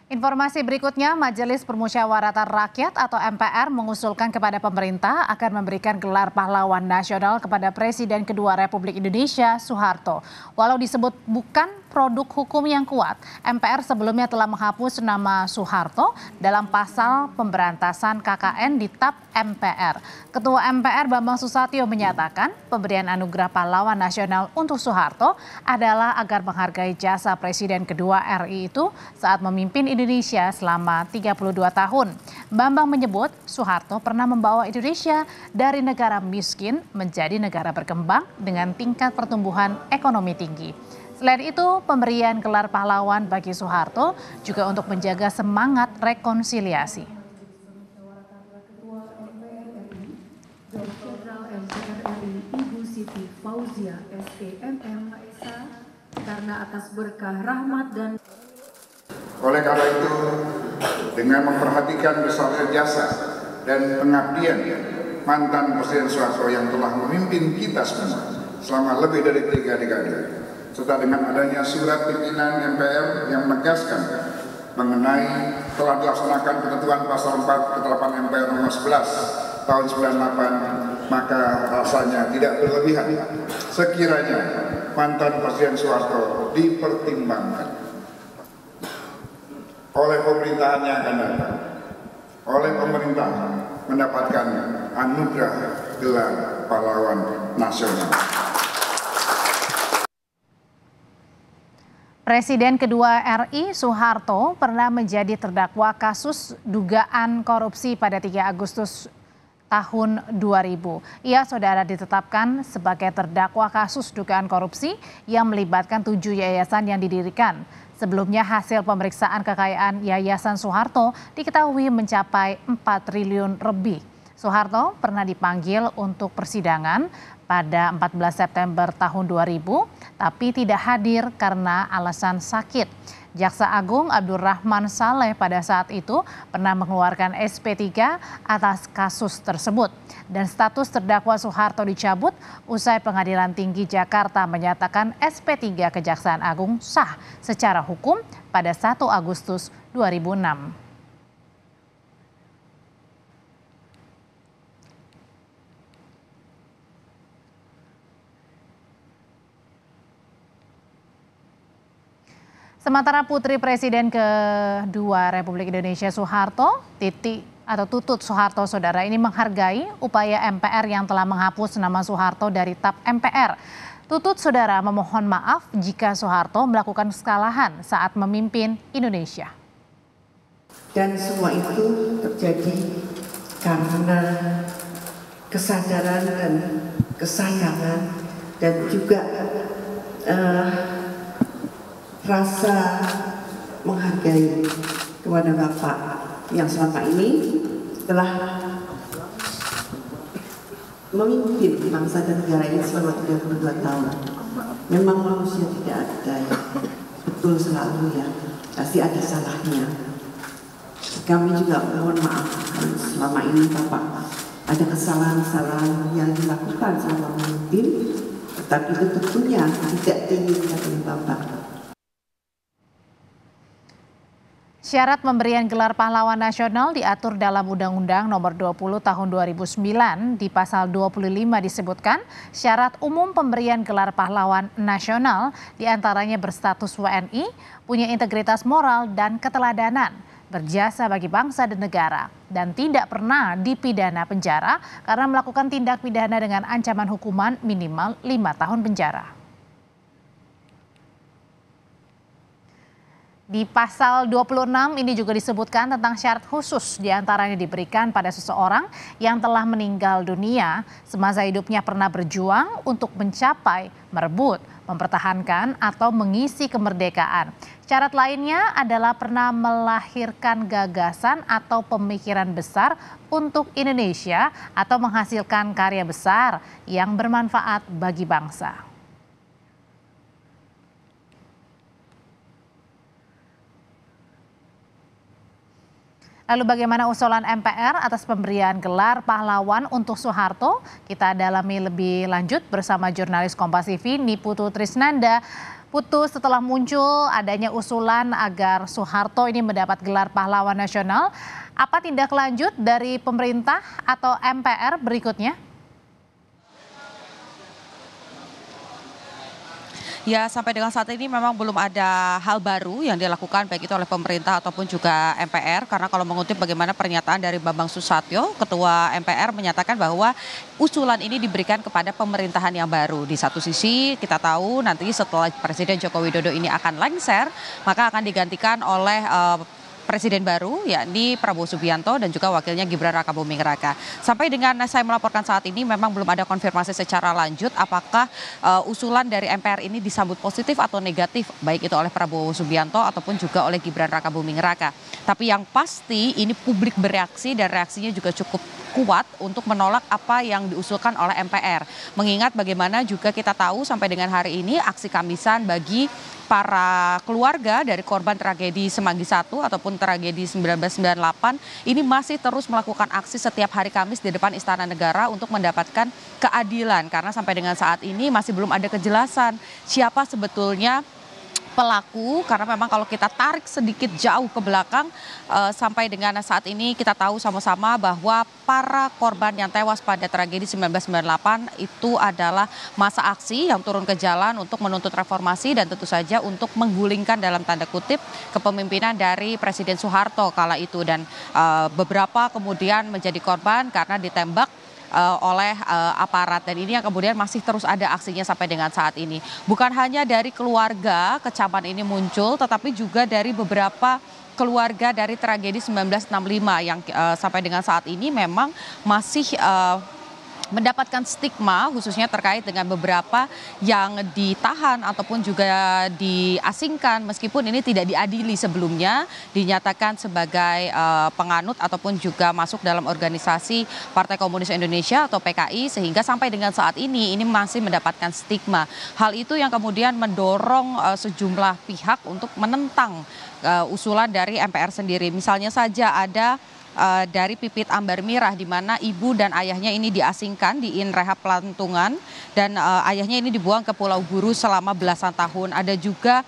Informasi berikutnya, Majelis Permusyawaratan Rakyat atau MPR mengusulkan kepada pemerintah akan memberikan gelar pahlawan nasional kepada Presiden kedua Republik Indonesia, Soeharto. Walau disebut bukan produk hukum yang kuat, MPR sebelumnya telah menghapus nama Soeharto dalam pasal pemberantasan KKN di TAP MPR. Ketua MPR Bambang Susatyo menyatakan pemberian anugerah pahlawan nasional untuk Soeharto adalah agar menghargai jasa Presiden kedua RI itu saat memimpin Indonesia selama 32 tahun. Bambang menyebut Soeharto pernah membawa Indonesia dari negara miskin menjadi negara berkembang dengan tingkat pertumbuhan ekonomi tinggi. Selain itu, pemberian gelar pahlawan bagi Soeharto juga untuk menjaga semangat rekonsiliasi. Ibu Siti Fauzia SPMM karena atas berkah rahmat dan oleh karena itu, dengan memperhatikan besarnya jasa dan pengabdian mantan Presiden Soeharto yang telah memimpin kita semua selama lebih dari 3 dekade, serta dengan adanya surat pimpinan MPR yang menegaskan mengenai telah dilaksanakan ketentuan pasal 4 ke 8 MPR nomor 11 tahun 98, maka rasanya tidak berlebihan sekiranya mantan Presiden Soeharto dipertimbangkan oleh pemerintahan yang akan datang, oleh pemerintah mendapatkan anugerah gelar pahlawan nasional. Presiden kedua RI Soeharto pernah menjadi terdakwa kasus dugaan korupsi pada 3 Agustus tahun 2000. Ia saudara ditetapkan sebagai terdakwa kasus dugaan korupsi yang melibatkan 7 yayasan yang didirikan. Sebelumnya hasil pemeriksaan kekayaan Yayasan Soeharto diketahui mencapai 4 triliun lebih. Soeharto pernah dipanggil untuk persidangan pada 14 September tahun 2000, tapi tidak hadir karena alasan sakit. Jaksa Agung Abdurrahman Saleh pada saat itu pernah mengeluarkan SP3 atas kasus tersebut. Dan status terdakwa Soeharto dicabut usai Pengadilan Tinggi Jakarta menyatakan SP3 Kejaksaan Agung sah secara hukum pada 1 Agustus 2006. Sementara Putri Presiden kedua Republik Indonesia Soeharto, Tutut Soeharto saudara ini menghargai upaya MPR yang telah menghapus nama Soeharto dari TAP MPR. Tutut saudara memohon maaf jika Soeharto melakukan kesalahan saat memimpin Indonesia. Dan semua itu terjadi karena kesadaran dan kesayangan dan juga rasa menghargai kepada Bapak yang selama ini telah memimpin bangsa dan negara ini selama 32 tahun. Memang manusia tidak ada yang betul selalu ya, pasti ada salahnya. Kami juga mohon maaf kalau selama ini Bapak ada kesalahan-kesalahan yang dilakukan selama memimpin, tetapi itu tentunya tidak diinginkan oleh Bapak. Syarat pemberian gelar pahlawan nasional diatur dalam Undang-Undang Nomor 20 Tahun 2009 di Pasal 25 disebutkan syarat umum pemberian gelar pahlawan nasional diantaranya berstatus WNI, punya integritas moral dan keteladanan, berjasa bagi bangsa dan negara, dan tidak pernah dipidana penjara karena melakukan tindak pidana dengan ancaman hukuman minimal 5 tahun penjara. Di pasal 26 ini juga disebutkan tentang syarat khusus diantaranya diberikan pada seseorang yang telah meninggal dunia semasa hidupnya pernah berjuang untuk mencapai, merebut, mempertahankan atau mengisi kemerdekaan. Syarat lainnya adalah pernah melahirkan gagasan atau pemikiran besar untuk Indonesia atau menghasilkan karya besar yang bermanfaat bagi bangsa. Lalu bagaimana usulan MPR atas pemberian gelar pahlawan untuk Soeharto? Kita dalami lebih lanjut bersama jurnalis Kompas TV Niputu Trisnanda. Putu, setelah muncul adanya usulan agar Soeharto ini mendapat gelar pahlawan nasional, apa tindak lanjut dari pemerintah atau MPR berikutnya? Ya, sampai dengan saat ini memang belum ada hal baru yang dilakukan baik itu oleh pemerintah ataupun juga MPR, karena kalau mengutip bagaimana pernyataan dari Bambang Susatyo, Ketua MPR menyatakan bahwa usulan ini diberikan kepada pemerintahan yang baru. Di satu sisi kita tahu nanti setelah Presiden Joko Widodo ini akan lengser, maka akan digantikan oleh Presiden baru, yakni Prabowo Subianto dan juga wakilnya Gibran Rakabuming Raka. Sampai dengan saya melaporkan saat ini memang belum ada konfirmasi secara lanjut apakah usulan dari MPR ini disambut positif atau negatif, baik itu oleh Prabowo Subianto ataupun juga oleh Gibran Rakabuming Raka. Tapi yang pasti ini publik bereaksi dan reaksinya juga cukup kuat untuk menolak apa yang diusulkan oleh MPR. Mengingat bagaimana juga kita tahu sampai dengan hari ini aksi Kamisan bagi para keluarga dari korban tragedi Semanggi 1 ataupun tragedi 1998 ini masih terus melakukan aksi setiap hari Kamis di depan Istana Negara untuk mendapatkan keadilan, karena sampai dengan saat ini masih belum ada kejelasan siapa sebetulnya pelaku, karena memang kalau kita tarik sedikit jauh ke belakang sampai dengan saat ini kita tahu sama-sama bahwa para korban yang tewas pada tragedi 1998 itu adalah massa aksi yang turun ke jalan untuk menuntut reformasi dan tentu saja untuk menggulingkan dalam tanda kutip kepemimpinan dari Presiden Soeharto kala itu, dan beberapa kemudian menjadi korban karena ditembak oleh aparat, dan ini yang kemudian masih terus ada aksinya sampai dengan saat ini. Bukan hanya dari keluarga kecaman ini muncul, tetapi juga dari beberapa keluarga dari tragedi 1965 yang sampai dengan saat ini memang masih mendapatkan stigma, khususnya terkait dengan beberapa yang ditahan ataupun juga diasingkan meskipun ini tidak diadili sebelumnya, dinyatakan sebagai penganut ataupun juga masuk dalam organisasi Partai Komunis Indonesia atau PKI, sehingga sampai dengan saat ini masih mendapatkan stigma. Hal itu yang kemudian mendorong sejumlah pihak untuk menentang usulan dari MPR sendiri. Misalnya saja ada dari Pipit Ambar Mirah, di mana ibu dan ayahnya ini diasingkan di In Rehab Pelantungan dan ayahnya ini dibuang ke Pulau Buru selama belasan tahun. Ada juga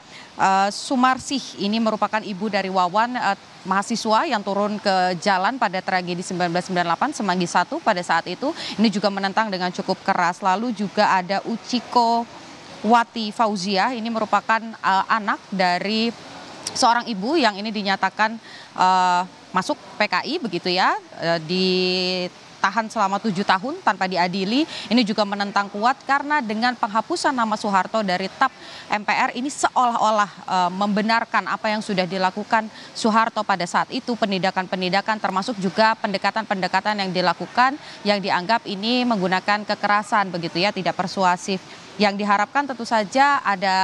Sumarsih, ini merupakan ibu dari Wawan, mahasiswa yang turun ke jalan pada tragedi 1998 Semanggi 1 pada saat itu. Ini juga menentang dengan cukup keras. Lalu juga ada Uchiko Wati Fauzia, ini merupakan anak dari seorang ibu yang ini dinyatakan masuk PKI begitu ya, ditahan selama 7 tahun tanpa diadili. Ini juga menentang kuat karena dengan penghapusan nama Soeharto dari TAP MPR ini seolah-olah membenarkan apa yang sudah dilakukan Soeharto pada saat itu, penindakan-penindakan termasuk juga pendekatan-pendekatan yang dilakukan yang dianggap ini menggunakan kekerasan begitu ya, tidak persuasif. Yang diharapkan tentu saja ada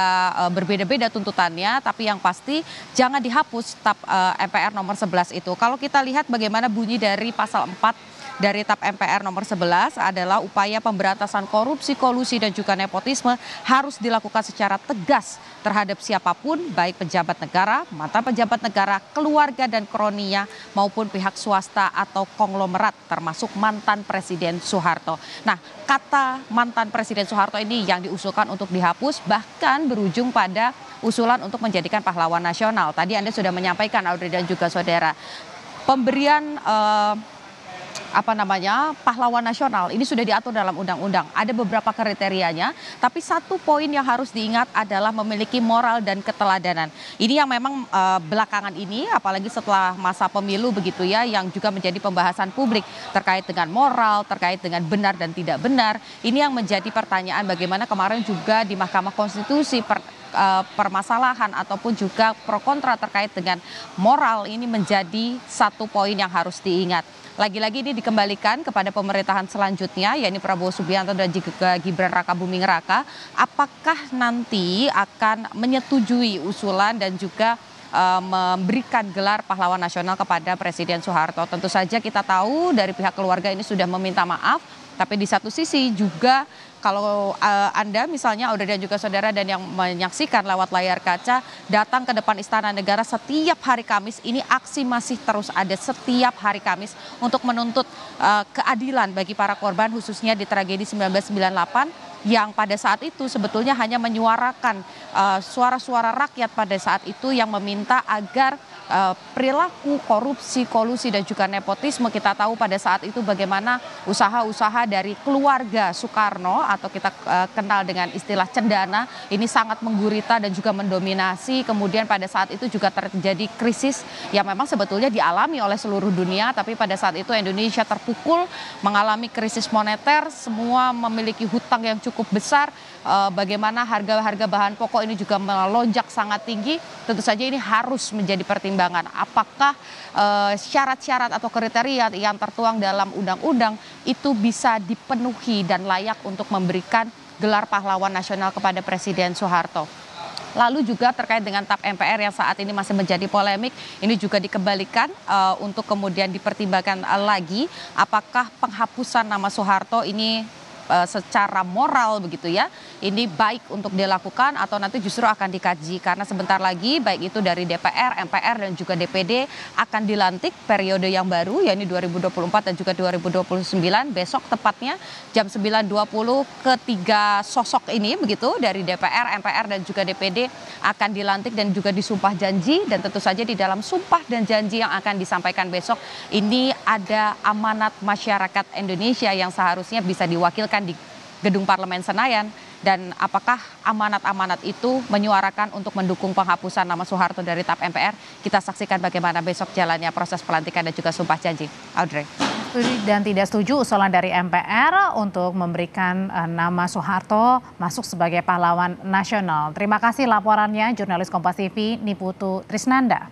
berbeda-beda tuntutannya, tapi yang pasti jangan dihapus TAP MPR nomor 11 itu. Kalau kita lihat bagaimana bunyi dari pasal 4 dari TAP MPR nomor 11 adalah upaya pemberantasan korupsi, kolusi dan juga nepotisme harus dilakukan secara tegas terhadap siapapun, baik pejabat negara, mantan pejabat negara, keluarga dan kroninya maupun pihak swasta atau konglomerat termasuk mantan Presiden Soeharto. Nah, kata mantan Presiden Soeharto ini yang diusulkan untuk dihapus, bahkan berujung pada usulan untuk menjadikan pahlawan nasional. Tadi Anda sudah menyampaikan, Audrey dan juga saudara, pemberian pahlawan nasional ini sudah diatur dalam undang-undang. Ada beberapa kriterianya, tapi satu poin yang harus diingat adalah memiliki moral dan keteladanan. Ini yang memang belakangan ini, apalagi setelah masa pemilu begitu ya, yang juga menjadi pembahasan publik terkait dengan moral, terkait dengan benar dan tidak benar. Ini yang menjadi pertanyaan bagaimana kemarin juga di Mahkamah Konstitusi permasalahan ataupun juga pro kontra terkait dengan moral ini menjadi satu poin yang harus diingat. Lagi-lagi ini dikembalikan kepada pemerintahan selanjutnya, yakni Prabowo Subianto dan juga Gibran Rakabuming Raka. Apakah nanti akan menyetujui usulan dan juga memberikan gelar pahlawan nasional kepada Presiden Soeharto? Tentu saja kita tahu dari pihak keluarga ini sudah meminta maaf Tapi di satu sisi juga kalau Anda misalnya Audrey dan juga saudara dan yang menyaksikan lewat layar kaca datang ke depan Istana Negara setiap hari Kamis, ini aksi masih terus ada setiap hari Kamis untuk menuntut keadilan bagi para korban khususnya di tragedi 1998 yang pada saat itu sebetulnya hanya menyuarakan suara-suara rakyat pada saat itu yang meminta agar perilaku korupsi, kolusi dan juga nepotisme, kita tahu pada saat itu bagaimana usaha-usaha dari keluarga Soekarno atau kita kenal dengan istilah cendana ini sangat menggurita dan juga mendominasi. Kemudian pada saat itu juga terjadi krisis yang memang sebetulnya dialami oleh seluruh dunia, tapi pada saat itu Indonesia terpukul mengalami krisis moneter, semua memiliki hutang yang cukup besar, bagaimana harga-harga bahan pokok ini juga melonjak sangat tinggi. Tentu saja ini harus menjadi pertimbangan apakah syarat-syarat atau kriteria yang tertuang dalam undang-undang itu bisa dipenuhi dan layak untuk memberikan gelar pahlawan nasional kepada Presiden Soeharto. Lalu juga terkait dengan TAP MPR yang saat ini masih menjadi polemik, ini juga dikembalikan untuk kemudian dipertimbangkan lagi apakah penghapusan nama Soeharto ini secara moral begitu ya, ini baik untuk dilakukan atau nanti justru akan dikaji karena sebentar lagi baik itu dari DPR, MPR dan juga DPD akan dilantik periode yang baru yakni 2024 dan juga 2029 besok tepatnya jam 9.20 ketiga sosok ini begitu dari DPR, MPR dan juga DPD akan dilantik dan juga disumpah janji dan tentu saja di dalam sumpah dan janji yang akan disampaikan besok ini ada amanat masyarakat Indonesia yang seharusnya bisa diwakilkan di Gedung Parlemen Senayan dan apakah amanat-amanat itu menyuarakan untuk mendukung penghapusan nama Soeharto dari TAP MPR. Kita saksikan bagaimana besok jalannya proses pelantikan dan juga sumpah janji. Audrey. Setuju dan tidak setuju usulan dari MPR untuk memberikan nama Soeharto masuk sebagai pahlawan nasional. Terima kasih laporannya jurnalis Kompas TV Niputu Trisnanda.